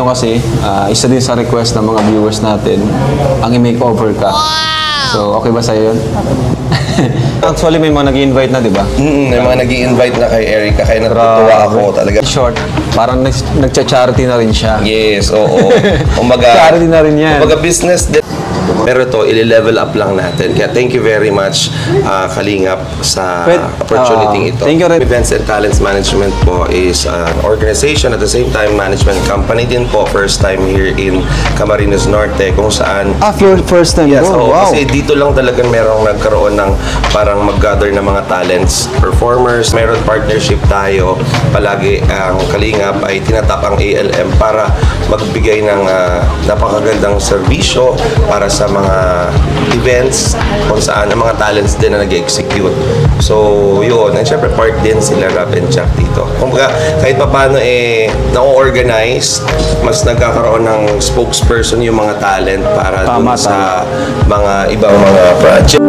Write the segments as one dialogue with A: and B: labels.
A: Ngayon kasi, isa din sa request ng mga viewers natin, ang i-makeover ka. So, okay ba sa'yo yun? Actually, may mga nag-i-invite na, di ba?
B: May mga nag-i-invite na kay Erica, kaya natutuwa ako talaga.
A: In short, parang nagcha-charity na rin siya.
B: Yes, oo. Umaga,
A: charity na rin yan.
B: Umaga business din. Pero ito, ili-level up lang natin. Kaya thank you very much, Kalingap, sa opportunity ito.
A: Thank you.
B: Events and Talents Management po is an organization, at the same time, management company din po. First time here in Camarines Norte, kung saan...
A: First time?
B: Yes,
A: wow.
B: Kasi dito lang talagang merong nagkaroon ng parang mag-gather ng mga talents, performers. Meron partnership tayo. Palagi ang Kalingap ay tinatap ang ALM para magbigay ng napakagandang serbisyo para sa mga events kung saan ang mga talents din na nag-execute. So, yun. And syempre, part din sila Rap and Chuck dito. Kung kahit pa paano na-organize, mas nagkakaroon ng spokesperson yung mga talent para dun sa mga ibang mga project.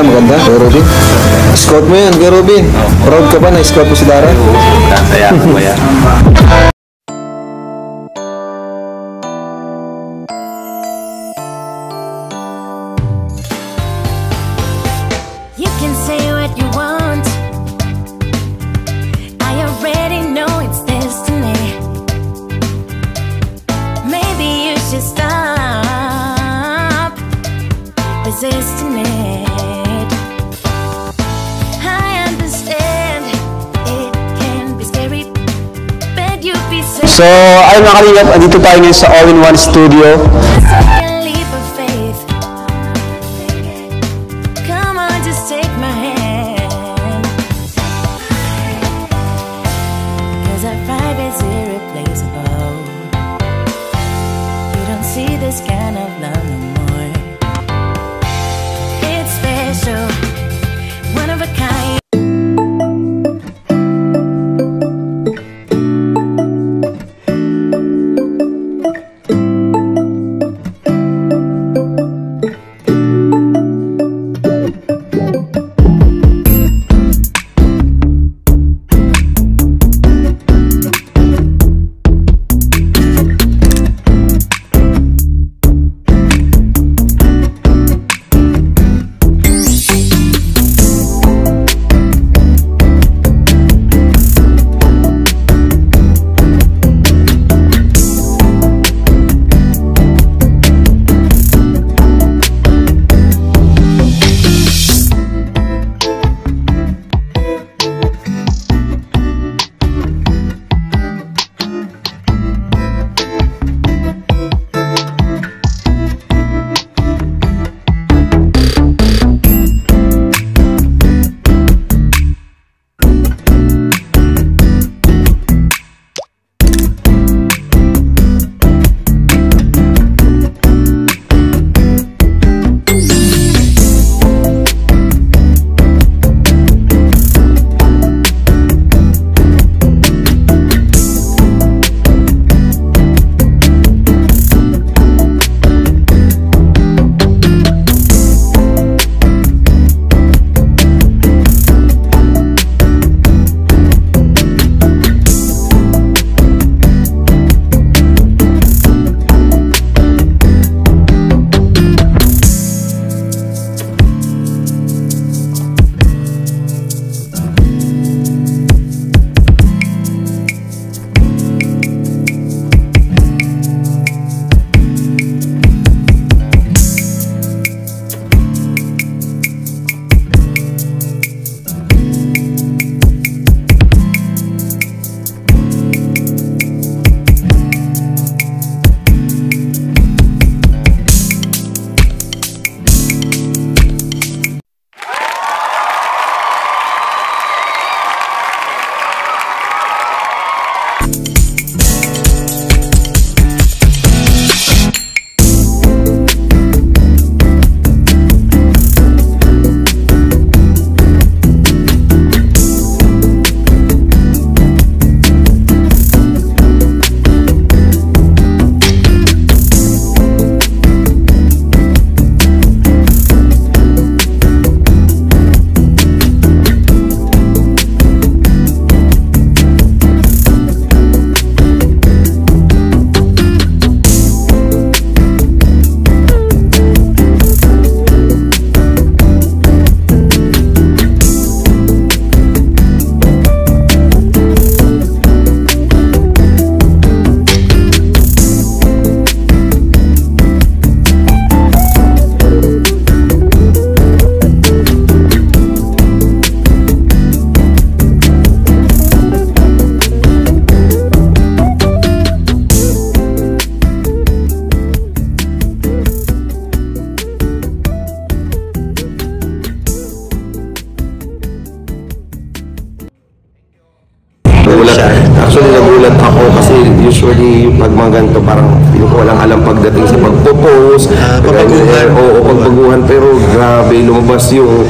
A: Maganda, Kuya Robin. Scout mo yan, Kuya Robin. Proud ka ba na scout mo si Dara?
B: Saya ko ba yan?
C: You can say what you want. I already know it's destiny. Maybe you should stop resisting it.
D: So, ayun mga Kalingap, andito tayo ngayon sa All-in-One Studio.
A: siya.
B: Actually, nagulat ako kasi usually pag mga ganito parang hindi ko walang alam pagdating sa pagpo-post.
A: Pagbaguhan.
B: Oo, pagbaguhan. Pero grabe, lumabas yung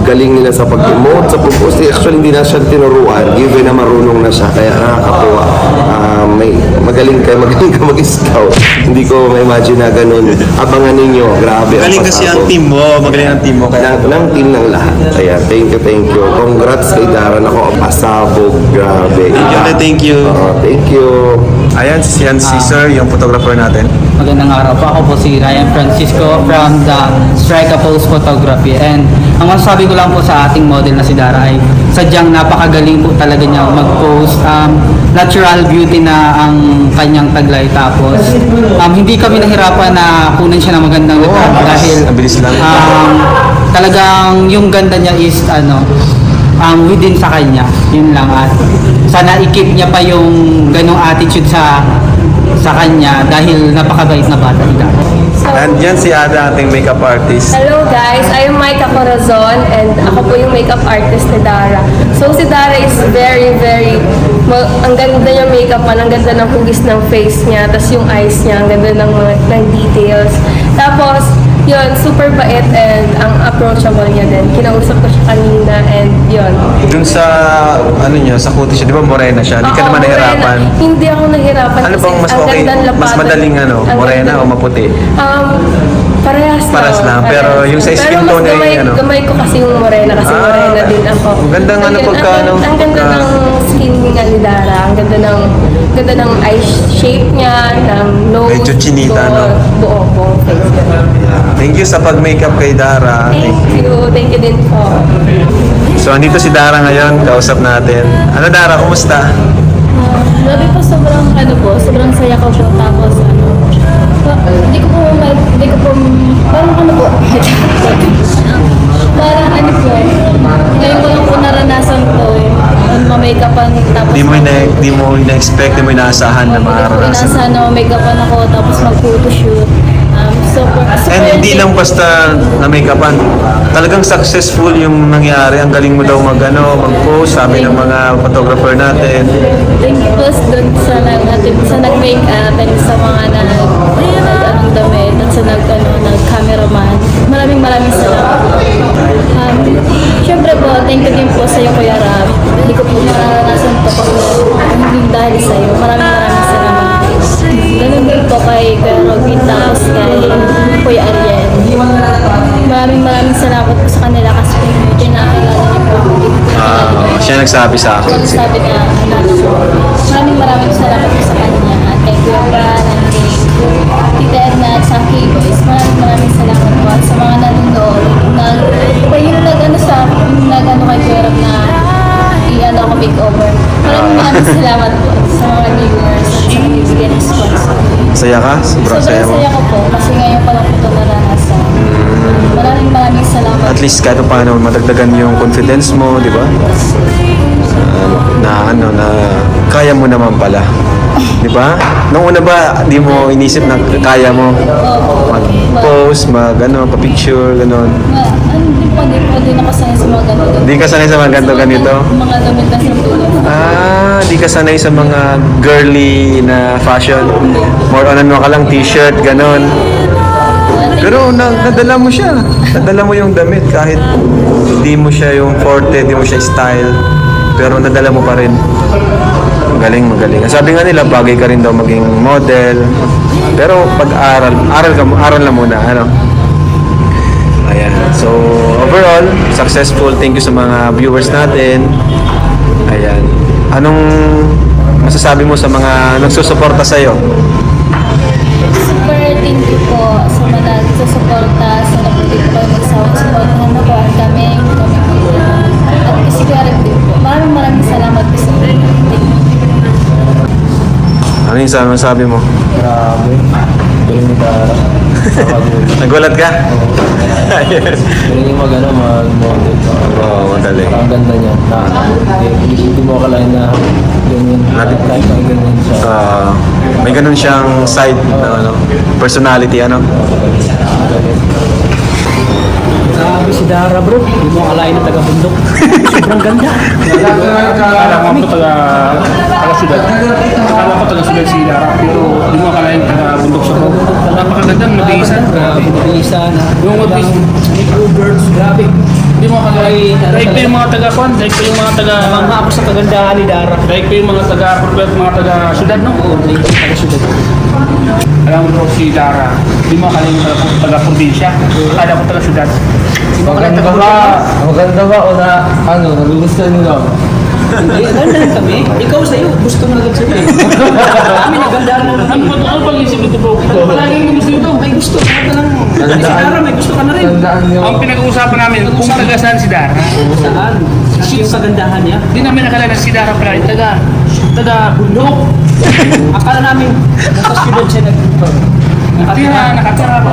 B: galing nila sa pag-emote, sa pag-post. Actually, hindi na siya tinuruan. Given na marunong na siya. Kaya nakakatuwa. Magaling ka mag-scout. Hindi ko ma-imagine na ganun. Abangan ninyo. Grabe.
A: Magaling kasi ang team mo. Magaling ang team mo. Kaya
B: Ng team ng lahat. Ayan, thank you. Congrats kay Dara. Ako, pasabog. Grabe.
A: thank you.
B: Thank you.
A: Ayan, si Sir, yung photographer natin.
E: Magandang araw po. Ako po si Ryan Francisco from the Strike a Pose Photography. And ang masasabi ko lang po sa ating model na si Dara ay sadyang napakagaling po talaga niya mag-pose. Natural beauty na ang kanyang taglay. Tapos hindi kami nahirapan na kunin siya ng magandang lugar dahil
A: ang bilis lang.
E: talagang yung ganda niya is within sa kanya. Yun lang. At sana i-keep niya pa yung ganong attitude sa kanya dahil napakabait na bata ni Dara.
A: And yan si Ada, ating makeup artist.
F: Hello guys, I am Micah Corazon and ako po yung makeup artist ni Dara. So si Dara is ang ganda niya makeup ang ganda ng hugis ng face niya, tapos yung eyes niya, ang ganda ng details. Tapos, yun, super bait and ang approachable niya din. Kinausap ko siya kanina and yun.
A: Dun sa, sa kuti siya, di ba morena siya? Hindi ka
F: Oo,
A: naman nahirapan.
F: morena. Hindi ako nahirapan
A: Ano
F: kasi
A: bang mas
F: ang
A: okay?
F: gandang lapatan.
A: Mas madaling
F: Ang
A: morena
F: ganda-
A: o maputi?
F: Parehas lang.
A: Pero yung sa skin
F: Pero
A: tone
F: mas
A: ay
F: gamay ko kasi yung morena kasi morena din ako.
A: Ang gandang
F: So, yun, ang ganda ng skin nga ni Dara. Ang ganda ng eye shape niya, ng nose.
A: Medyo chinita, no?
F: Buong face niya.
A: Thank you sa pag-makeup kay Dara.
F: Thank you din po.
A: So, andito si Dara ngayon, kausap natin. Ano Dara, kumusta?
G: Grabe po, sobrang saya ko po. Tapos, hindi ko po, parang ngayon ko lang po naranasan to, ma-makeupan, tapos,
A: Di mo ina-expect, di mo inaasahan na
G: hindi ko
A: mararanasan.
G: inaasahan na ma-makeupan ako, tapos mag-photoshoot.
A: And hindi lang basta na make-upan. Talagang successful yung nangyari. Ang galing mo daw mag-post, sabi ng mga photographer natin.
G: Thank you po doon sa nag-makeup and sa mga nag-anong damit at sa nag-cameraman. Maraming salamat po. Siyempre po, thank you din po sa iyo, Kuya Ram. Hindi ko po maranasan to hindi dahil sa iyo. Maraming salamat. Ganun din po kay Kuya Robin, tapos kay Kuya Ariel. Maraming salamat po sa kanila kasi pinakilala niyo po ako.
A: Siya nagsabi sa akin.
G: Sabi niya, maraming salamat po sa kanya at kay Kuya Bran at kay Tita Edna at sa K-Boys. Maraming salamat po at sa mga nanonood. Yung nag-ano kay Kuya Ram na i-ano ako makeover. Maraming salamat po sa mga viewers at sa mga bigyan ng sponsor.
A: Saya ka? Sobrang saya mo.
G: Saya ko po kasi ngayon pa lang po ito naranasan. Maraming salamat.
A: At least kahit paano madagdagan yung confidence mo, di ba? Na kaya mo naman pala. Di ba? Nung una ba, di mo inisip na kaya mo mag-post, pa-picture, gano'n?
G: Hindi ako sanay sa mga ganito.
A: Di ka sanay sa mga ganito?
G: Mga damit na sa tulog.
A: Di ka sanay sa mga girly na fashion. More on ka lang, t-shirt, gano'n. Pero nadala mo siya. Nadala mo yung damit kahit hindi mo siya yung forte, hindi mo siya style. Pero nadala mo pa rin. Magaling. Sabi nga nila, bagay ka rin daw maging model. Pero pag-aral, aral lang muna. Ayan. So, overall, successful. Thank you sa mga viewers natin. Ayan. Anong masasabi mo sa mga nagsusuporta sa'yo?
G: Super thank you po sa mga nagsusuporta sa napagdito kayo magsawang suportahan ako at kami at kasi kaya rin din po. Maraming salamat po sa inyo. Thank you.
A: Ano yung sabi mo?
H: Grabe. Galing ni Dara.
A: Nagulat ka?
H: Galing yung mag-model.
A: Oo, madali.
H: Ang ganda niya. Hindi mo akalain na ganyan. Kahit ang ganyan siya.
A: May ganun siyang side na personality,
H: Grabe si Dara bro. Hindi mo akalain na taga-bundok. Sobrang ganda.
I: Akala ko po taga-syudad. Akala ko taga-syudad si Dara. Pero hindi mo akalain taga-bundok siya po. Napakagandang mabihisan.
H: Grabe, mabilisan.
I: Yung
H: Birds, grabe.
I: Hindi mo akalain. Dahil pa yung mga taga-kwan. Dahil pa yung mga taga...
H: Mga ako sa kagandahan ni Dara.
I: Dahil pa yung mga taga-propet, mga taga-syudad, no?
H: Oo, taga-syudad.
I: Alam mo po si Dara. Hindi mo akalain taga-probinsya. Akala ko taga-syudad.
H: Maganda ba o na ano, nagugustuhan nyo lang? Hindi, ganda lang kami. Ikaw sa'yo, gusto mo agad sa'yo eh. Kami nagandaan lang kami.
I: Ano pag-isip ito po? Palaging gusto ito.
H: May gusto ka na lang. Si Dara, may gusto ka na rin.
I: Ang pinag-uusapan namin, kung taga saan si Dara.
H: Saan? Kasi yung kagandahan niya.
I: Hindi namin nakala na si Dara pala, taga-bundok.
H: Akala namin, nasa syudad siya nag-tour.
I: Nakatira pa.